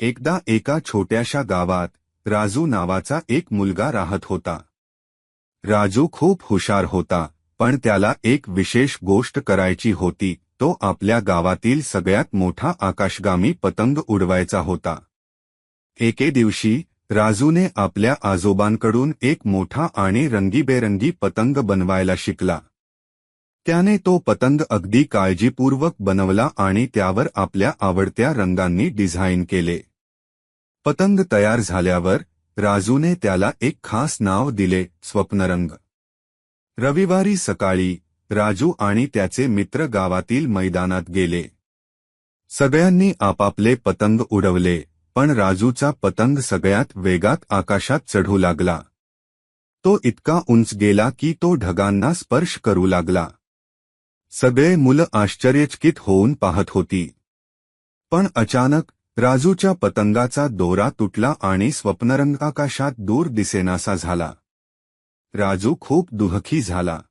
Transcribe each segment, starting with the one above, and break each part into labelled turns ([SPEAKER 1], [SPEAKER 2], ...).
[SPEAKER 1] एकदा एका छोट्याशा गावात राजू नावाचा एक मुलगा राहत होता. राजू खूप हुशार होता, पण त्याला एक विशेष गोष्ट करायची होती. तो आपल्या गावातील सगळ्यात मोठा आकाशगामी पतंग उडवायचा होता. एके दिवशी राजूने आपल्या आजोबांकडून एक मोठा आणि रंगीबेरंगी पतंग बनवायला शिकला. त्याने तो पतंग अगदी काळजीपूर्वक बनवला आणि त्यावर आपल्या आवडत्या रंगांनी डिझाईन केले. पतंग तयार झाल्यावर राजूने त्याला एक खास नाव दिले, स्वप्नरंग. रविवारी सकाळी राजू आणि त्याचे मित्र गावातील मैदानात गेले. सगळ्यांनी आपापले पतंग उडवले, पण राजूचा पतंग सगळ्यात वेगात आकाशात चढू लागला. तो इतका उंच गेला की तो ढगांना स्पर्श करू लागला. सगळे मुलं आश्चर्यचकित होऊन पाहत होती. पण अचानक राजूच्या पतंगाचा दोरा तुटला आणि स्वप्नरंग आकाशात दूर दिसेनासा झाला. राजू खूप दुःखी झाला.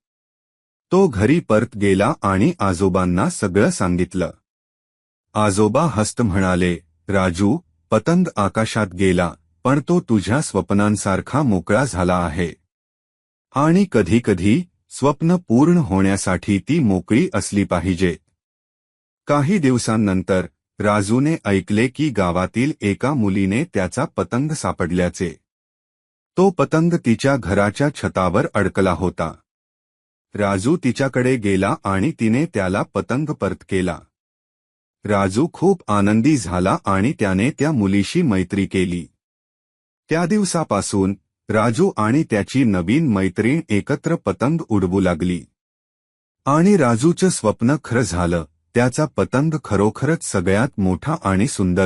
[SPEAKER 1] तो घरी परत गेला आणि आजोबांना सगळं सांगितलं. आजोबा हसत म्हणाले, राजू, पतंग आकाशात गेला, पण तो तुझ्या स्वप्नांसारखा मोकळा झाला आहे. आणि कधी-कधी स्वप्न पूर्ण होण्यासाठी ती मोकळी असली पाहिजेत. काही दिवसांनंतर राजूने ऐकले की गावातील एका मुलीने त्याचा पतंग सापडल्याचे. तो पतंग तिच्या घराच्या छतावर अडकला होता. राजू तिच्याकडे गेला आणि तिने त्याला पतंग परत केला. राजू खूप आनंदी झाला आणि त्याने त्या मुलीशी मैत्री केली. त्या दिवसापासून राजू आणि त्याची नवीन मैत्रीण एकत्र पतंग उडवू लागली. आणि राजूचं स्वप्न खरं झालं. त्याचा पतंग खरोखरच सगळ्यात मोठा आणि सुंदर